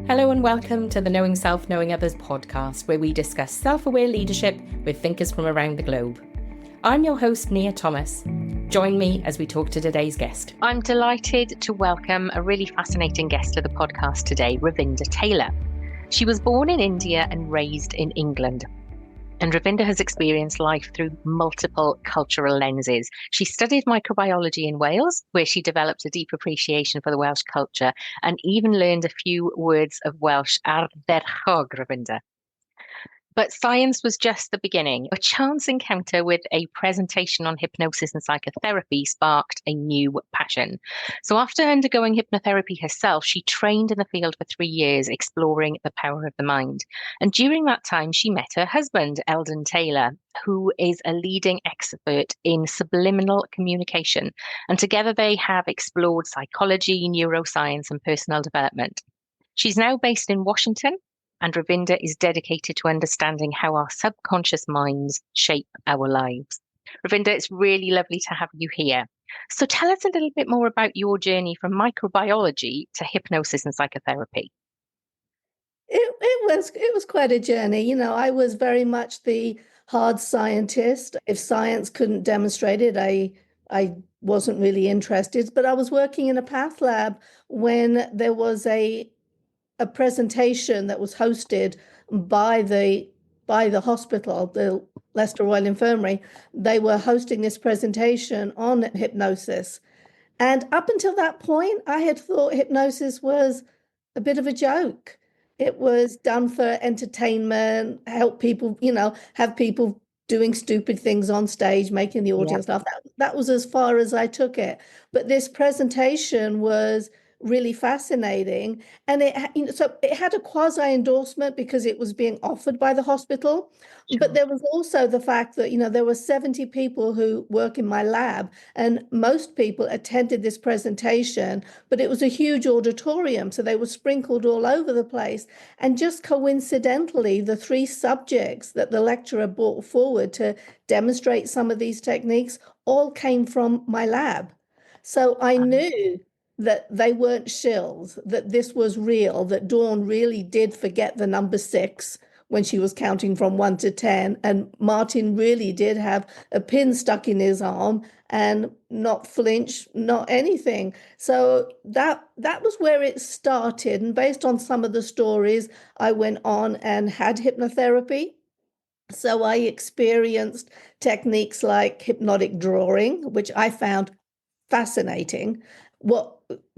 Hello and welcome to the Knowing Self, Knowing Others podcast, where we discuss self-aware leadership with thinkers from around the globe. I'm your host, Nia Thomas. Join me as we talk to today's guest. I'm delighted to welcome a really fascinating guest to the podcast today, Ravinder Taylor. She was born in India and raised in England. And Ravinder has experienced life through multiple cultural lenses. She studied microbiology in Wales, where she developed a deep appreciation for the Welsh culture and even learned a few words of Welsh, ardderchog, Ravinder. But science was just the beginning. A chance encounter with a presentation on hypnosis and psychotherapy sparked a new passion. So after undergoing hypnotherapy herself, she trained in the field for 3 years, exploring the power of the mind. And during that time, she met her husband, Eldon Taylor, who is a leading expert in subliminal communication. And together they have explored psychology, neuroscience, and personal development. She's now based in Washington, and Ravinder is dedicated to understanding how our subconscious minds shape our lives. Ravinder, it's really lovely to have you here. So tell us a little bit more about your journey from microbiology to hypnosis and psychotherapy. It was quite a journey. You know, I was very much the hard scientist. If science couldn't demonstrate it, I wasn't really interested. But I was working in a path lab when there was a presentation that was hosted by the hospital, the Leicester Royal Infirmary. They were hosting this presentation on hypnosis. And up until that point, I had thought hypnosis was a bit of a joke. It was done for entertainment, help people, have people doing stupid things on stage, making the audience laugh. That was as far as I took it. But this presentation was really fascinating, and it had a quasi endorsement because it was being offered by the hospital. Sure. But there was also the fact that there were 70 people who work in my lab, and most people attended this presentation, but it was a huge auditorium, so they were sprinkled all over the place. And just coincidentally, the 3 subjects that the lecturer brought forward to demonstrate some of these techniques all came from my lab. So I knew that they weren't shills, that this was real, that Dawn really did forget the number 6 when she was counting from 1 to 10. And Martin really did have a pin stuck in his arm and not flinch, not anything. So that was where it started. And based on some of the stories, I went on and had hypnotherapy. So I experienced techniques like hypnotic drawing, which I found fascinating.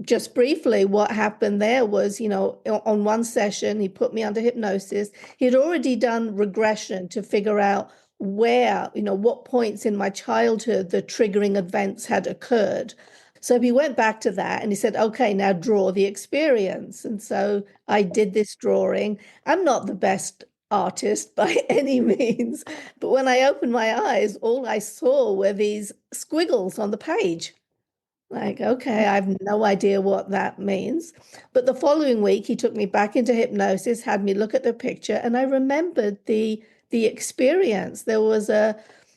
Just briefly, what happened there was, on one session, he put me under hypnosis. He'd already done regression to figure out where, what points in my childhood the triggering events had occurred. So he went back to that and he said, okay, now draw the experience. And so I did this drawing. I'm not the best artist by any means, but when I opened my eyes, all I saw were these squiggles on the page. Like, okay, I have no idea what that means. But the following week, he took me back into hypnosis, had me look at the picture, and I remembered the experience. There was an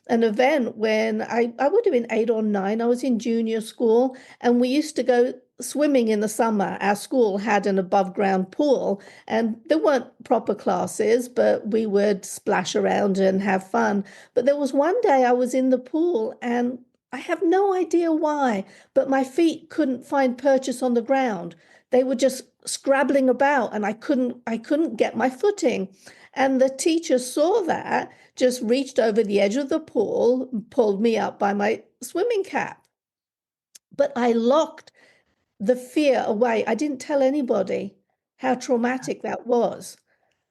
event when I would have been 8 or 9. I was in junior school, and we used to go swimming in the summer. Our school had an above ground pool, and there weren't proper classes, but we would splash around and have fun. But there was one day I was in the pool, and I have no idea why, but my feet couldn't find purchase on the ground. They were just scrabbling about, and I couldn't get my footing. And the teacher saw that, just reached over the edge of the pool, pulled me up by my swimming cap. But I locked the fear away. I didn't tell anybody how traumatic that was.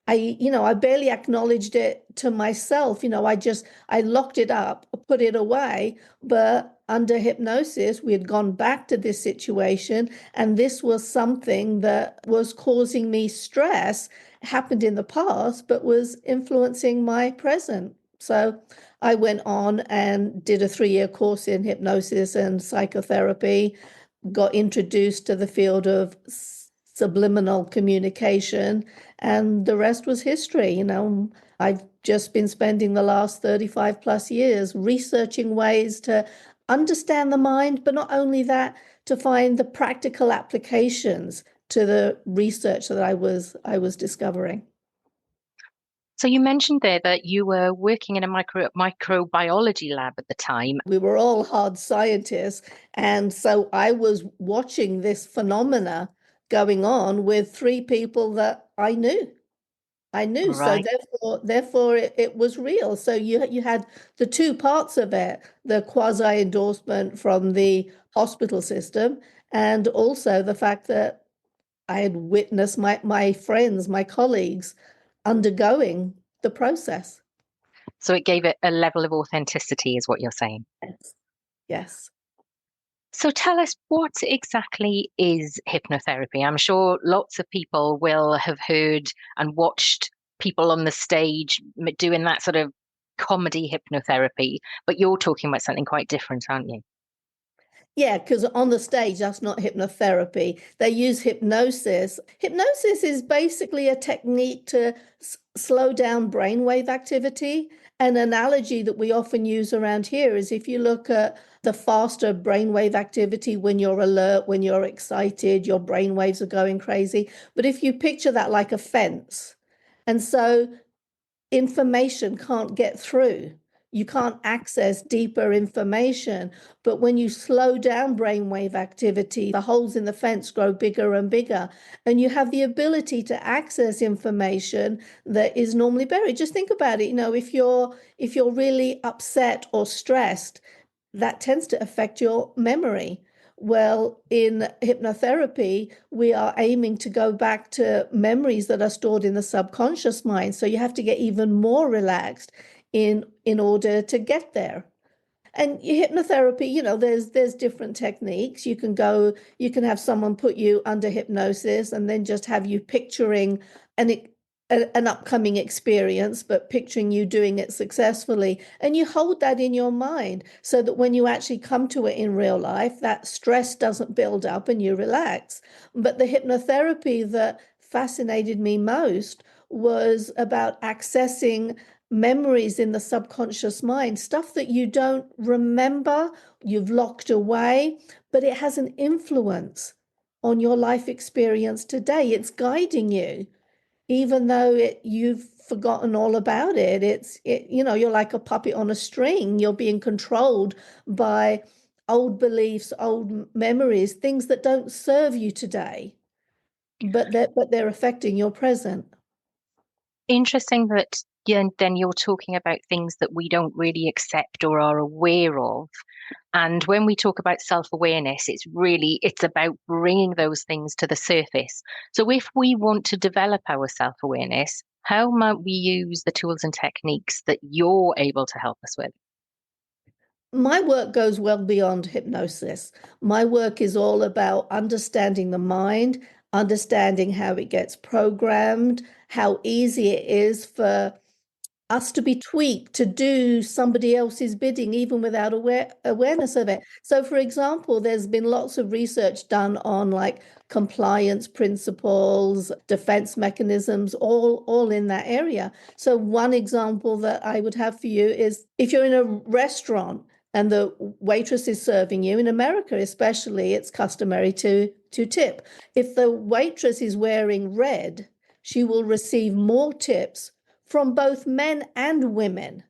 I barely acknowledged it to myself. I locked it up, put it away, but under hypnosis, we had gone back to this situation, and this was something that was causing me stress, happened in the past, but was influencing my present. So I went on and did a 3-year course in hypnosis and psychotherapy, got introduced to the field of subliminal communication, and the rest was history. I've just been spending the last 35 plus years researching ways to understand the mind, but not only that, to find the practical applications to the research that I was discovering. So you mentioned there that you were working in a microbiology lab at the time. We were all hard scientists, and so I was watching this phenomena going on with three people that I knew. So Right. therefore it was real. So you had the two parts of it, the quasi endorsement from the hospital system, and also the fact that I had witnessed my friends, my colleagues undergoing the process. So it gave it a level of authenticity, is what you're saying. Yes. Yes. So tell us, what exactly is hypnotherapy? I'm sure lots of people will have heard and watched people on the stage doing that sort of comedy hypnotherapy, but you're talking about something quite different, aren't you? Yeah, because on the stage, that's not hypnotherapy. They use hypnosis. Hypnosis is basically a technique to slow down brainwave activity. An analogy that we often use around here is if you look at the faster brainwave activity when you're alert, when you're excited, your brainwaves are going crazy. But if you picture that like a fence, and so information can't get through. You can't access deeper information. But when you slow down brainwave activity, the holes in the fence grow bigger and bigger, and you have the ability to access information that is normally buried. Just think about it. If you're really upset or stressed, that tends to affect your memory. Well, in hypnotherapy, we are aiming to go back to memories that are stored in the subconscious mind. So you have to get even more relaxed in order to get there. And hypnotherapy, there's different techniques. You can have someone put you under hypnosis and then just have you picturing an an upcoming experience, but picturing you doing it successfully. And you hold that in your mind so that when you actually come to it in real life, that stress doesn't build up and you relax. But the hypnotherapy that fascinated me most was about accessing memories in the subconscious mind, stuff that you don't remember, you've locked away, but it has an influence on your life experience today. It's guiding you, even though you've forgotten all about it. You're like a puppet on a string. You're being controlled by old beliefs, old memories, things that don't serve you today, but they're affecting your present. Interesting that then you're talking about things that we don't really accept or are aware of. And when we talk about self-awareness, it's about bringing those things to the surface. So if we want to develop our self-awareness, how might we use the tools and techniques that you're able to help us with? My work goes well beyond hypnosis. My work is all about understanding the mind, understanding how it gets programmed, how easy it is for us to be tweaked to do somebody else's bidding, even without awareness of it. So, for example, there's been lots of research done on like compliance principles, defense mechanisms, all in that area. So, one example that I would have for you is if you're in a restaurant and the waitress is serving you, in America especially, it's customary to tip. If the waitress is wearing red, she will receive more tips from both men and women,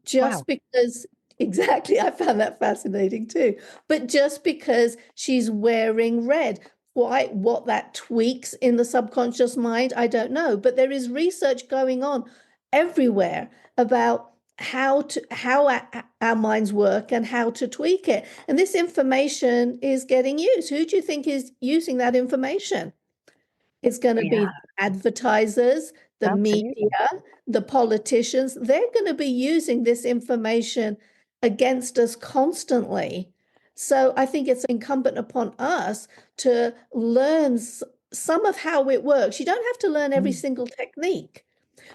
just Wow. because, exactly, I found that fascinating too. But just because she's wearing red, what that tweaks in the subconscious mind, I don't know. But there is research going on everywhere about how our minds work and how to tweak it. And this information is getting used. Who do you think is using that information? It's going to Yeah, be advertisers, the absolutely. media, the politicians. They're going to be using this information against us constantly. So I think it's incumbent upon us to learn some of how it works. You don't have to learn every Mm. single technique,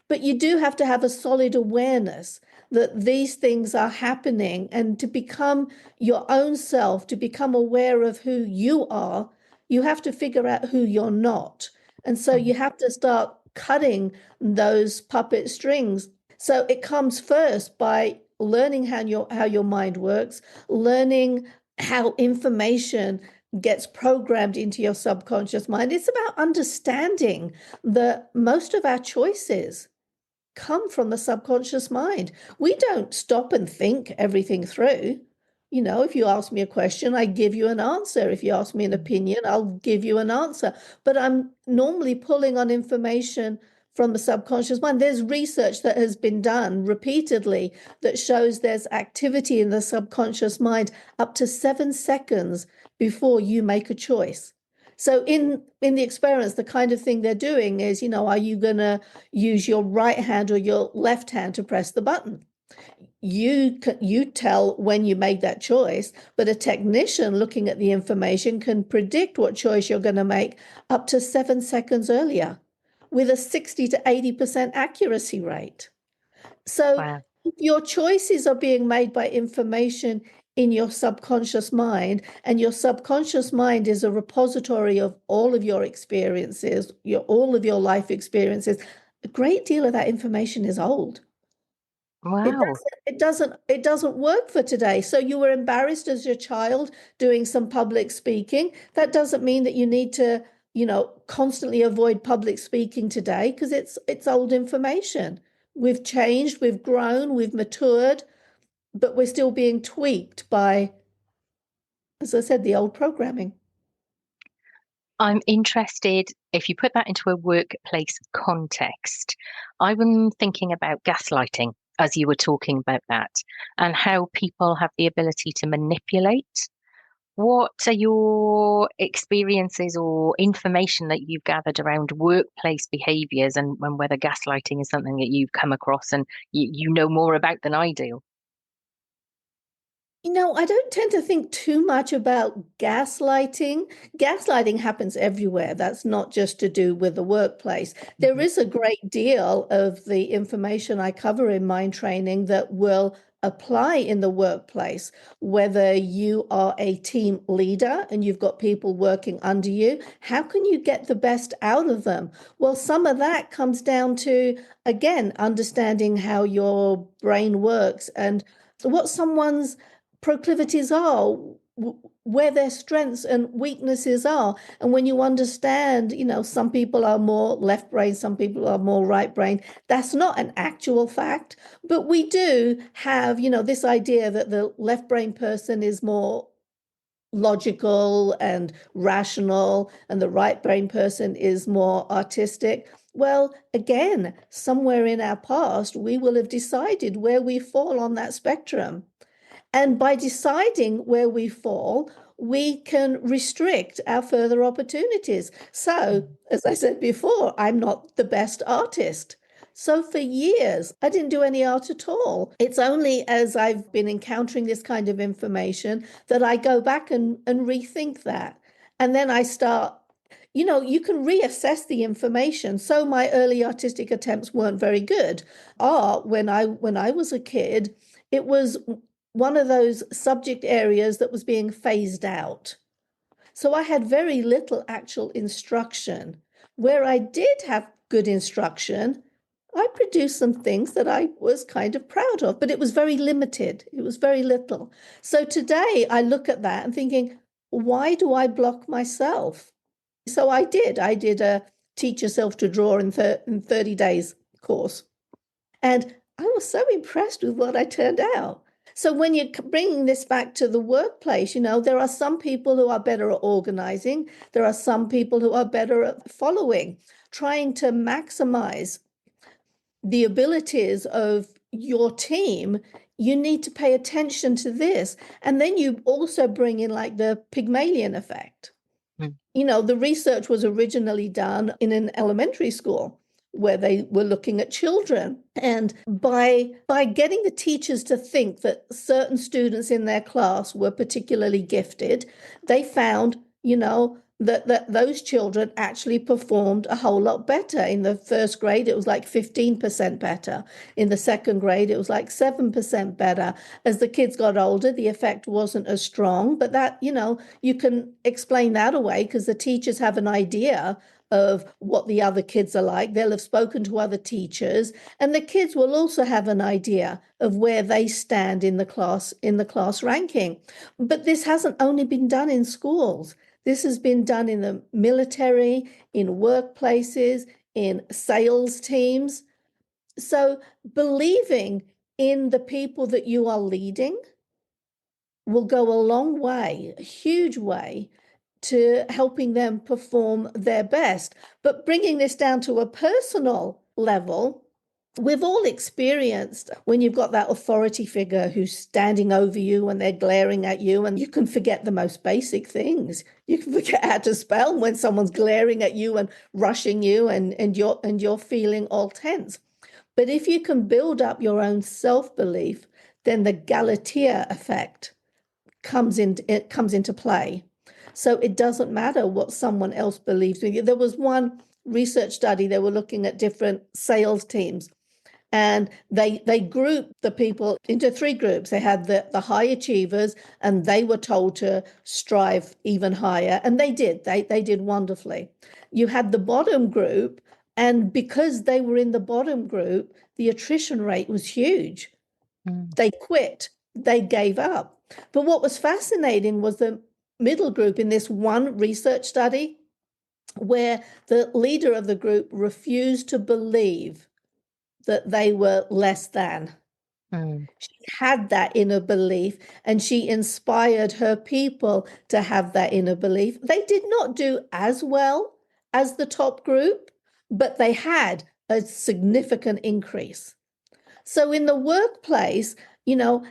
but you do have to have a solid awareness that these things are happening, and to become your own self, to become aware of who you are, you have to figure out who you're not. And so you Mhm. have to start cutting those puppet strings. So it comes first by learning how your mind works, learning how information gets programmed into your subconscious mind. It's about understanding that most of our choices come from the subconscious mind. We don't stop and think everything through. If you ask me a question, I give you an answer. If you ask me an opinion, I'll give you an answer. But I'm normally pulling on information from the subconscious mind. There's research that has been done repeatedly that shows there's activity in the subconscious mind up to 7 seconds before you make a choice. So in the experiments, the kind of thing they're doing is, are you going to use your right hand or your left hand to press the button? You tell when you make that choice, but a technician looking at the information can predict what choice you're going to make up to 7 seconds earlier with a 60 to 80% accuracy rate. So Wow. your choices are being made by information in your subconscious mind, and your subconscious mind is a repository of all of your experiences, all of your life experiences. A great deal of that information is old. Wow. It doesn't work for today. So you were embarrassed as a child doing some public speaking. That doesn't mean that you need to, constantly avoid public speaking today, because it's old information. We've changed, we've grown, we've matured, but we're still being tweaked by, as I said, the old programming. I'm interested, if you put that into a workplace context, I'm thinking about gaslighting as you were talking about that, and how people have the ability to manipulate. What are your experiences or information that you've gathered around workplace behaviours, and whether gaslighting is something that you've come across and you know more about than I do? I don't tend to think too much about gaslighting. Gaslighting happens everywhere. That's not just to do with the workplace. There is a great deal of the information I cover in mind training that will apply in the workplace, whether you are a team leader and you've got people working under you. How can you get the best out of them? Well, some of that comes down to, again, understanding how your brain works and what someone's proclivities are, where their strengths and weaknesses are. And when you understand, some people are more left brain, some people are more right brain. That's not an actual fact, but we do have, this idea that the left brain person is more logical and rational, and the right brain person is more artistic. Well, again, somewhere in our past, we will have decided where we fall on that spectrum. And by deciding where we fall, we can restrict our further opportunities. So, as I said before, I'm not the best artist. So for years, I didn't do any art at all. It's only as I've been encountering this kind of information that I go back and rethink that. And then I start, you can reassess the information. So my early artistic attempts weren't very good. Art, when I was a kid, it was one of those subject areas that was being phased out. So I had very little actual instruction. Where I did have good instruction, I produced some things that I was kind of proud of, but it was very limited. It was very little. So today I look at that and thinking, why do I block myself? So I did a teach yourself to draw in 30 days course. And I was so impressed with what I turned out. So when you're bringing this back to the workplace, there are some people who are better at organizing. There are some people who are better at following, trying to maximize the abilities of your team. You need to pay attention to this. And then you also bring in like the Pygmalion effect. The research was originally done in an elementary school where they were looking at children. And by getting the teachers to think that certain students in their class were particularly gifted, they found, that those children actually performed a whole lot better. In the first grade, it was like 15% better. In the second grade, it was like 7% better. As the kids got older, the effect wasn't as strong, but that, you can explain that away because the teachers have an idea of what the other kids are like. They'll have spoken to other teachers, and the kids will also have an idea of where they stand in the class ranking. But this hasn't only been done in schools. This has been done in the military, in workplaces, in sales teams. So believing in the people that you are leading will go a long way, a huge way, to helping them perform their best. But bringing this down to a personal level, we've all experienced when you've got that authority figure who's standing over you and they're glaring at you, and you can forget the most basic things. You can forget how to spell when someone's glaring at you and rushing you, and you're feeling all tense. But if you can build up your own self-belief, then the Galatea effect comes into play. So it doesn't matter what someone else believes. There was one research study, they were looking at different sales teams, and they grouped the people into 3 groups. They had the high achievers, and they were told to strive even higher, and they did. They did wonderfully. You had the bottom group, and because they were in the bottom group, the attrition rate was huge. They quit, they gave up. But what was fascinating was the middle group in this one research study, where the leader of the group refused to believe that they were less than. She had that inner belief, and she inspired her people to have that inner belief. They did not do as well as the top group, but they had a significant increase. So in the workplace,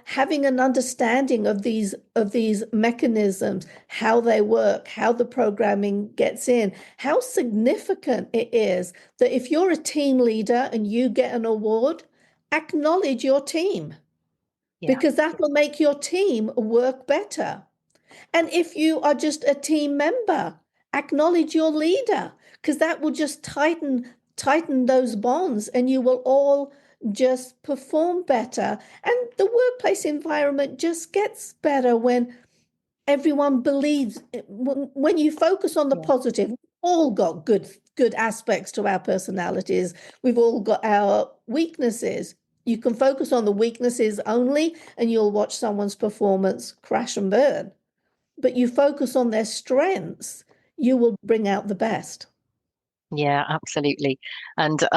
having an understanding of these mechanisms, how they work, how the programming gets in, how significant it is that if you're a team leader and you get an award, acknowledge your team, because that will make your team work better. And if you are just a team member, acknowledge your leader, because that will just tighten those bonds, and you will all just perform better. And the workplace environment just gets better when everyone believes. When you focus on the positive, we've all got good aspects to our personalities. We've all got our weaknesses. You can focus on the weaknesses only, and you'll watch someone's performance crash and burn. But you focus on their strengths, you will bring out the best. Yeah, absolutely. And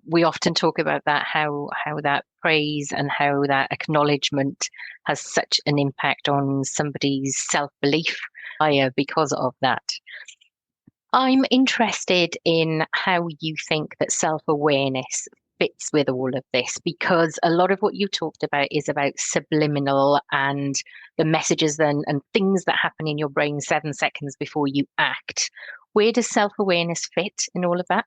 we often talk about that, how that praise and how that acknowledgement has such an impact on somebody's self-belief because of that. I'm interested in how you think that self-awareness fits with all of this, because a lot of what you talked about is about subliminal and the messages and things that happen in your brain 7 seconds before you act. Where does self-awareness fit in all of that?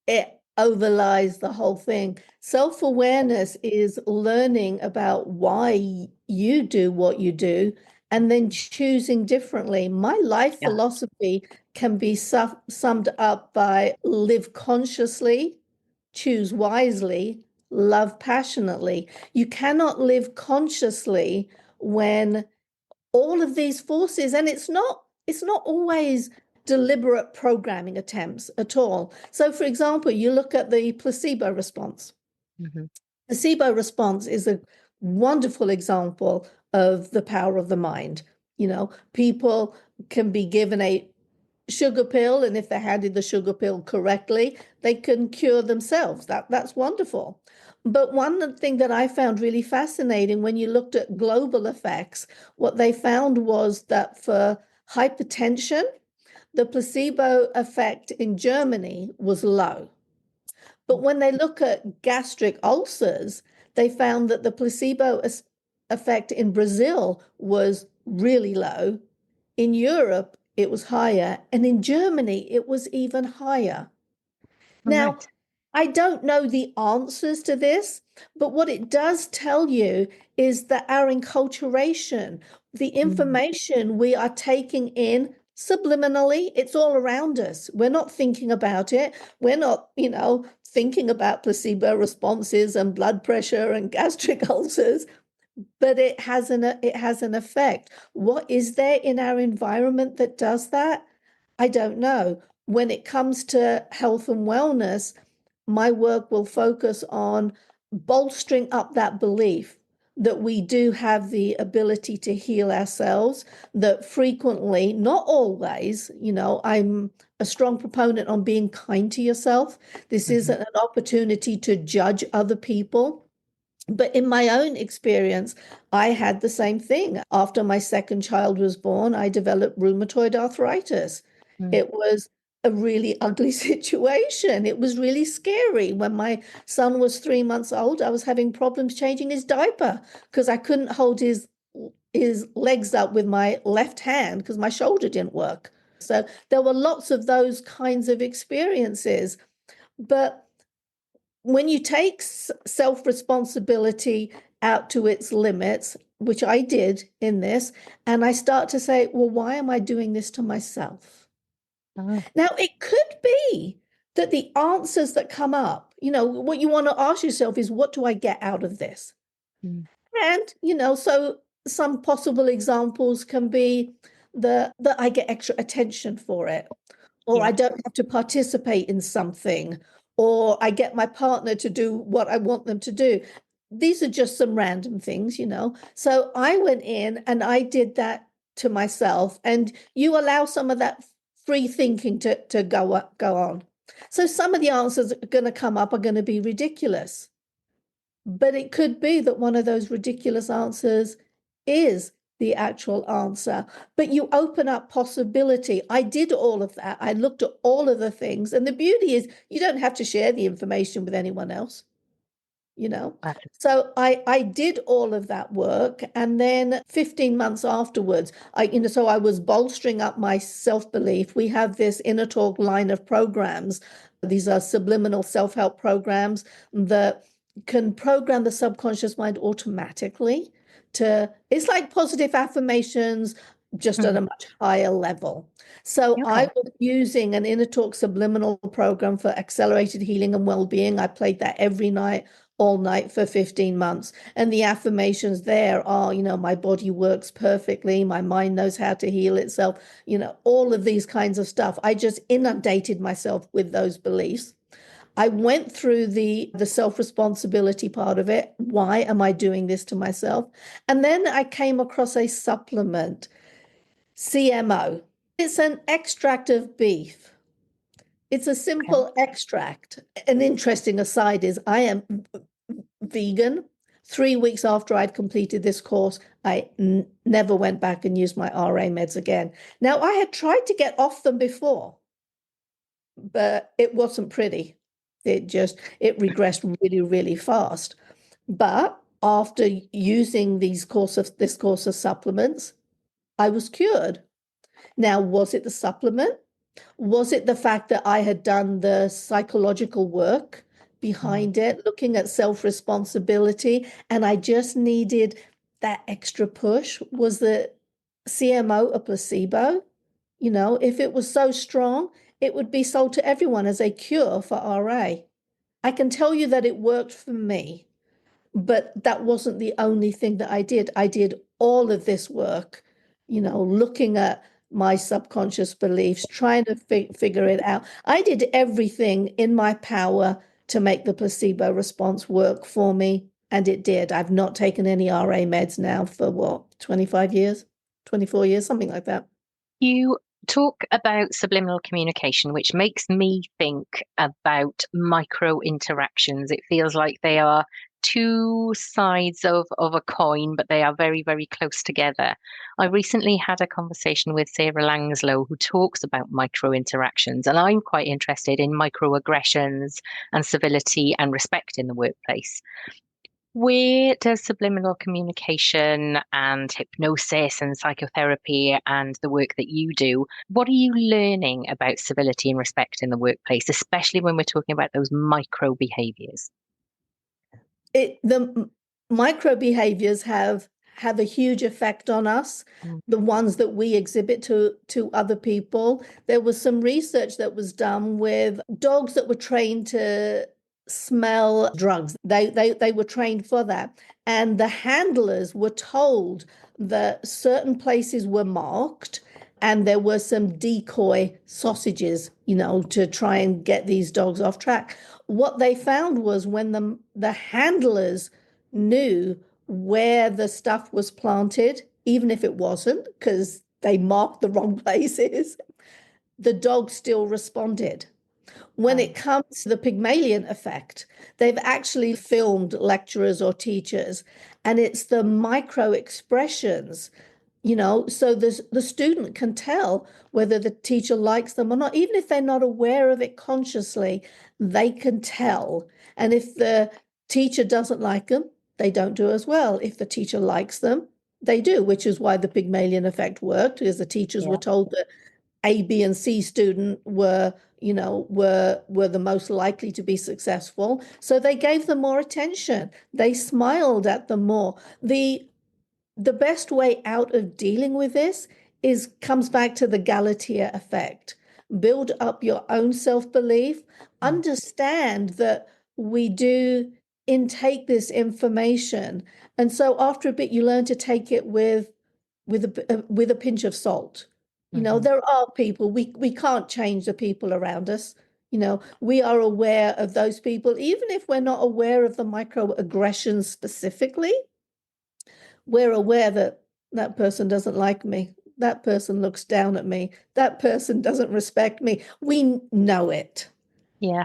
It overlies the whole thing. Self-awareness is learning about why you do what you do and then choosing differently. My life philosophy can be summed up by live consciously, choose wisely, love passionately. You cannot live consciously when all of these forces, and it's not always deliberate programming attempts at all. So, for example, you look at the placebo response. Placebo response is a wonderful example of the power of the mind. People can be given a sugar pill, and if they handed the sugar pill correctly, they can cure themselves. That's wonderful. But one thing that I found really fascinating when you looked at global effects, what they found was that for hypertension, the placebo effect in Germany was low. But when they look at gastric ulcers, they found that the placebo effect in Brazil was really low. In Europe, it was higher. And in Germany, it was even higher. Now, I don't know the answers to this, but what it does tell you is that our enculturation, the information we are taking in subliminally, it's all around us. We're not thinking about it. We're not, thinking about placebo responses and blood pressure and gastric ulcers, but it has an effect. What is there in our environment that does that? I don't know. when it comes to health and wellness, my work will focus on bolstering up that belief that we do have the ability to heal ourselves, that frequently, not always, I'm a strong proponent on being kind to yourself. This isn't an opportunity to judge other people. But in my own experience, I had the same thing. After my second child was born, I developed rheumatoid arthritis. It was a really ugly situation. It was really scary. When my son was 3 months old, I was having problems changing his diaper because I couldn't hold his legs up with my left hand because my shoulder didn't work. So there were lots of those kinds of experiences. But when you take self-responsibility out to its limits, which I did in this, and I start to say, well, why am I doing this to myself? Now, it could be that the answers that come up, what you want to ask yourself is, what do I get out of this? And, so some possible examples can be that I get extra attention for it, or I don't have to participate in something, or I get my partner to do what I want them to do. These are just some random things, So I went in and I did that to myself, and you allow some of that free thinking to go on. So some of the answers that are going to come up are going to be ridiculous. But it could be that one of those ridiculous answers is the actual answer. But you open up possibility. I did all of that. I looked at all of the things. And the beauty is you don't have to share the information with anyone else. So I did all of that work, and then 15 months afterwards, so I was bolstering up my self-belief. We have this Inner Talk line of programs. These are subliminal self-help programs that can program the subconscious mind automatically it's like positive affirmations, just at a much higher level. So I was using an Inner Talk subliminal program for accelerated healing and well-being. I played that every night, all night for 15 months. And the affirmations there are, my body works perfectly. My mind knows how to heal itself. All of these kinds of stuff. I just inundated myself with those beliefs. I went through the self-responsibility part of it. Why am I doing this to myself? And then I came across a supplement, CMO. It's an extract of beef. It's a simple extract. An interesting aside is I am vegan. 3 weeks after I'd completed this course, I never went back and used my RA meds again. Now, I had tried to get off them before, but it wasn't pretty. It regressed really, really fast. But after using this course of supplements, I was cured. Now, was it the supplement? Was it the fact that I had done the psychological work behind it, looking at self-responsibility, and I just needed that extra push? Was the CMO a placebo? If it was so strong, it would be sold to everyone as a cure for RA. I can tell you that it worked for me, but that wasn't the only thing that I did. I did all of this work, looking at my subconscious beliefs, trying to figure it out. I did everything in my power to make the placebo response work for me, and it did. I've not taken any RA meds now for 25 years, 24 years, something like that. You talk about subliminal communication, which makes me think about micro interactions. It feels like they are two sides of a coin, but they are very, very close together. I recently had a conversation with Sarah Langslow, who talks about micro interactions, and I'm quite interested in microaggressions and civility and respect in the workplace. Where does subliminal communication and hypnosis and psychotherapy and the work that you do, what are you learning about civility and respect in the workplace, especially when we're talking about those micro behaviors? The micro behaviors have a huge effect on us, the ones that we exhibit to other people. There was some research that was done with dogs that were trained to smell drugs. They were trained for that. And the handlers were told that certain places were marked And there were some decoy sausages, to try and get these dogs off track. What they found was when the handlers knew where the stuff was planted, even if it wasn't, because they marked the wrong places, the dog still responded. When it comes to the Pygmalion effect, they've actually filmed lecturers or teachers, and it's the micro expressions, so the student can tell whether the teacher likes them or not. Even if they're not aware of it consciously, they can tell. And if the teacher doesn't like them, they don't do as well. If the teacher likes them, they do, which is why the Pygmalion effect worked, because the teachers were told that A, B, and C student were the most likely to be successful. So they gave them more attention. They smiled at them more. The best way out of dealing with this comes back to the Galatea effect. Build up your own self-belief. Understand that we do intake this information. And so after a bit, you learn to take it with a pinch of salt. There are people, we can't change the people around us. We are aware of those people, even if we're not aware of the microaggressions specifically. We're aware that that person doesn't like me. That person looks down at me. That person doesn't respect me. We know it. Yeah.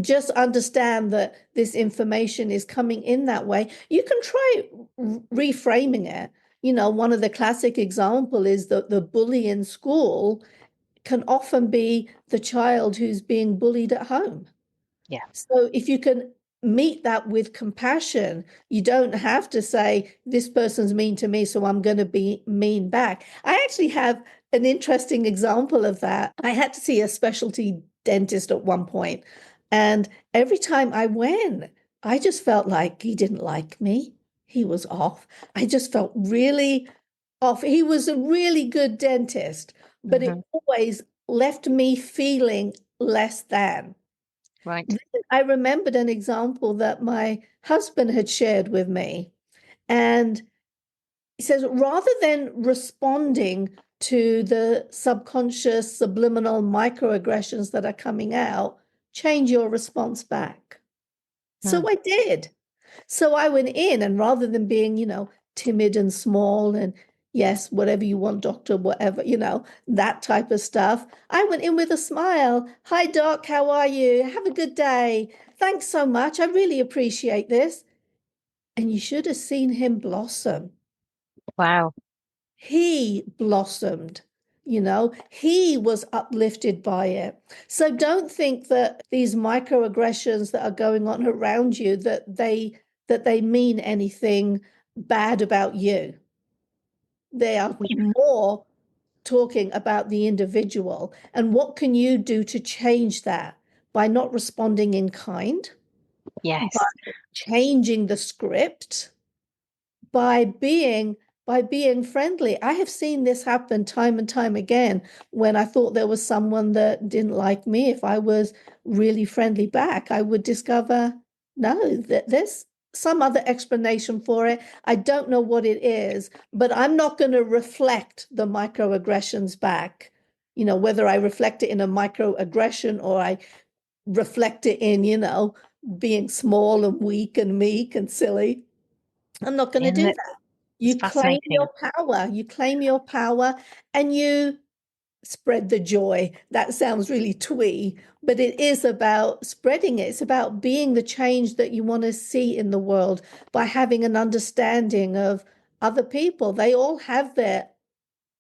Just understand that this information is coming in that way. You can try reframing it. One of the classic example is that the bully in school can often be the child who's being bullied at home. Yeah. So if you can meet that with compassion, you don't have to say, this person's mean to me, so I'm going to be mean back. I actually have an interesting example of that. I had to see a specialty dentist at one point, and every time I went, I just felt like he didn't like me. He was off. I just felt really off. He was a really good dentist, but it always left me feeling less than. Right. I remembered an example that my husband had shared with me. And he says, rather than responding to the subconscious, subliminal microaggressions that are coming out, change your response back. So I did. So I went in, and rather than being, timid and small and yes, whatever you want, doctor, whatever, that type of stuff, I went in with a smile. Hi, doc, how are you? Have a good day. Thanks so much. I really appreciate this. And you should have seen him blossom. Wow. He blossomed. He was uplifted by it. So don't think that these microaggressions that are going on around you, that they mean anything bad about you. They are more talking about the individual. And what can you do to change that? By not responding in kind. Yes. By changing the script, by being friendly. I have seen this happen time and time again when I thought there was someone that didn't like me. If I was really friendly back, I would discover, no, that there's some other explanation for it. I don't know what it is, but I'm not going to reflect the microaggressions back. Whether I reflect it in a microaggression or I reflect it in, being small and weak and meek and silly. I'm not going to do that. You claim your power. You claim your power and you spread the joy. That sounds really twee, but it is about spreading it. It's about being the change that you want to see in the world by having an understanding of other people. They all have their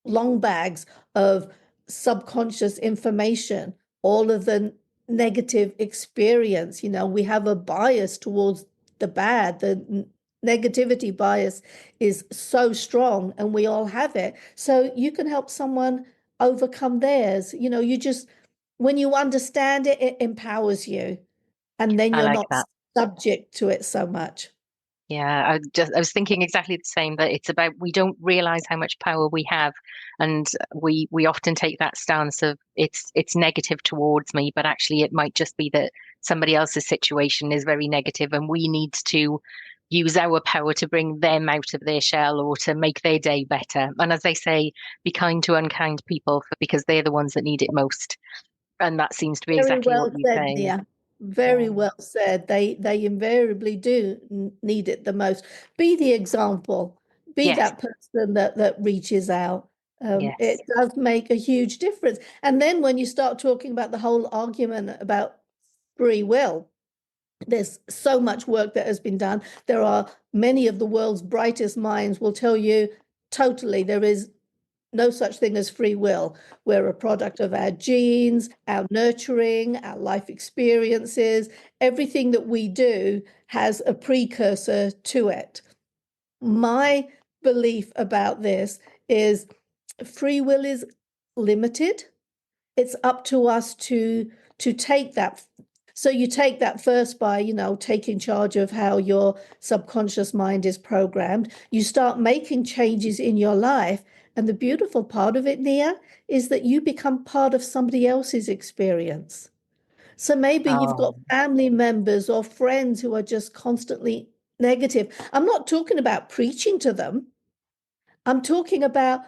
long bags of subconscious information, all of the negative experience. We have a bias towards the bad. The negativity bias is so strong and we all have it. So you can help someone overcome theirs. When you understand it, it empowers you. And then you're not subject to it so much. Yeah, I was thinking exactly the same, that it's about, we don't realize how much power we have, and we often take that stance of it's negative towards me, but actually it might just be that somebody else's situation is very negative and we need to use our power to bring them out of their shell or to make their day better. And as they say, be kind to unkind people because they're the ones that need it most. And that seems to be Very exactly what well you said, say. Nia. Very well said. They invariably do need it the most. Be the example. Be Yes, that person that reaches out. yes. It does make a huge difference. And then when you start talking about the whole argument about free will, there's so much work that has been done. There are many of the world's brightest minds will tell you totally there is no such thing as free will. We're a product of our genes, our nurturing, our life experiences. Everything that we do has a precursor to it. My belief about this is free will is limited. It's up to us to take that. So you take that first by, taking charge of how your subconscious mind is programmed. You start making changes in your life. And the beautiful part of it, Nia, is that you become part of somebody else's experience. So maybe you've got Oh, family members or friends who are just constantly negative. I'm not talking about preaching to them. I'm talking about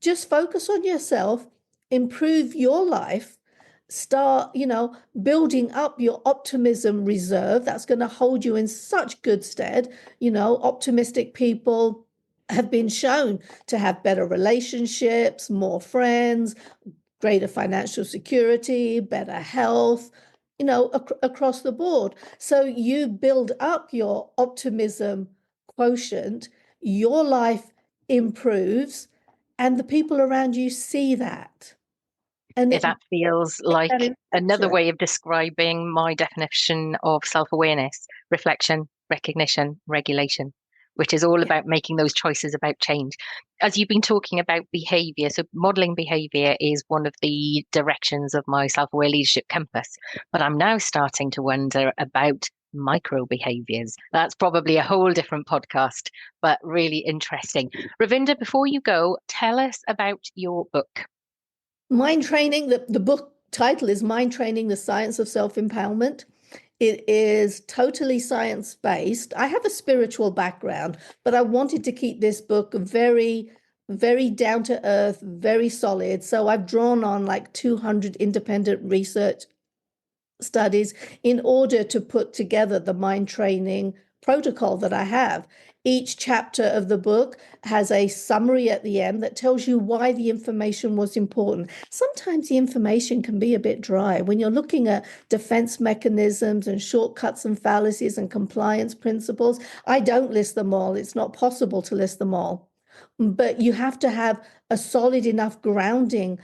just focus on yourself, improve your life, start, building up your optimism reserve. That's going to hold you in such good stead. Optimistic people have been shown to have better relationships, more friends, greater financial security, better health, across the board. So you build up your optimism quotient, your life improves, and the people around you see that. And that feels that like in another action. way of describing my definition of self-awareness, reflection, recognition, regulation, which is all Yeah. about making those choices about change. As you've been talking about behavior, so modeling behavior is one of the directions of my self-aware leadership compass. But I'm now starting to wonder about micro behaviors. That's probably a whole different podcast, but really interesting. Ravinder, before you go, tell us about your book. Mind Training, the book title is Mind Training, the Science of Self-Empowerment. It is totally science-based. I have a spiritual background, but I wanted to keep this book very, very down to earth, very solid. So I've drawn on like 200 independent research studies in order to put together the mind training protocol that I have. Each chapter of the book has a summary at the end that tells you why the information was important. Sometimes the information can be a bit dry when you're looking at defense mechanisms and shortcuts and fallacies and compliance principles. I don't list them all. It's not possible to list them all. But you have to have a solid enough grounding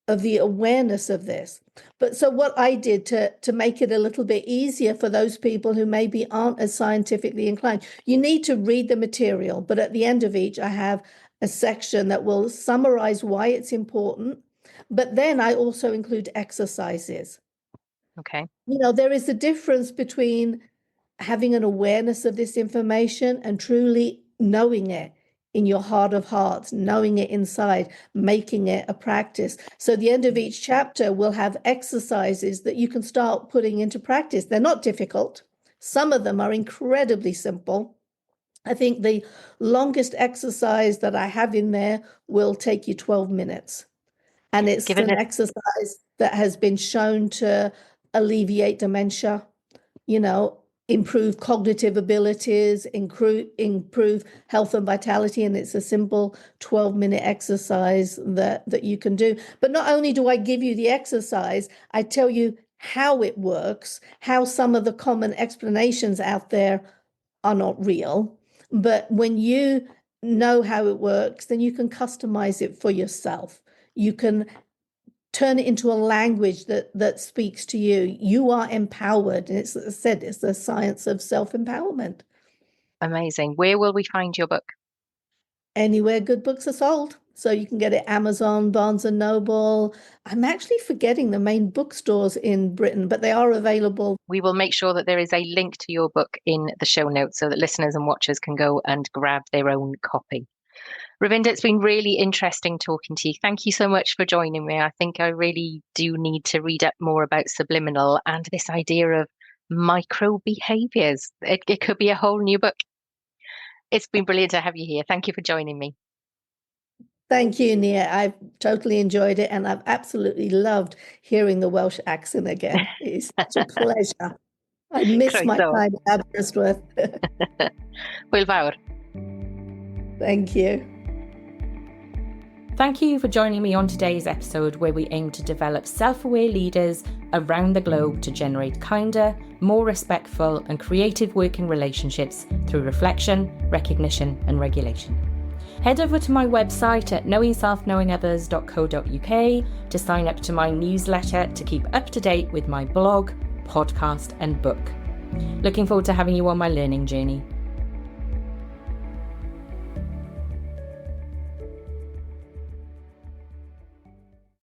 of the awareness of this. But so what I did to make it a little bit easier for those people who maybe aren't as scientifically inclined, you need to read the material, but at the end of each, I have a section that will summarize why it's important. But then I also include exercises. Okay. There is a difference between having an awareness of this information and truly knowing it in your heart of hearts, knowing it inside, making it a practice. So the end of each chapter will have exercises that you can start putting into practice. They're not difficult. Some of them are incredibly simple. I think the longest exercise that I have in there will take you 12 minutes. And it's Given an it, exercise that has been shown to alleviate dementia, you know, improve cognitive abilities, improve health and vitality. And it's a simple 12-minute exercise that you can do. But not only do I give you the exercise, I tell you how it works, how some of the common explanations out there are not real. But when you know how it works, then you can customize it for yourself. You can turn it into a language that speaks to you. You are empowered. And it's, as I said, it's the science of self-empowerment. amazing. Where will we find your book? Anywhere good books are sold. So you can get it Amazon, Barnes and Noble. I'm actually forgetting the main bookstores in Britain, but they are available. We will make sure that there is a link to your book in the show notes so that listeners and watchers can go and grab their own copy. Ravinder, it's been really interesting talking to you. Thank you so much for joining me. I think I really do need to read up more about subliminal and this idea of micro behaviors. It could be a whole new book. It's been brilliant to have you here. Thank you for joining me. Thank you, Nia. I've totally enjoyed it, and I've absolutely loved hearing the Welsh accent again. It's such a pleasure. I miss my time at Aberystwyth. Hwyl fawr. Thank you. Thank you for joining me on today's episode, where we aim to develop self-aware leaders around the globe to generate kinder, more respectful and creative working relationships through reflection, recognition and regulation. Head over to my website at knowingselfknowingothers.co.uk to sign up to my newsletter to keep up to date with my blog, podcast and book. Looking forward to having you on my learning journey.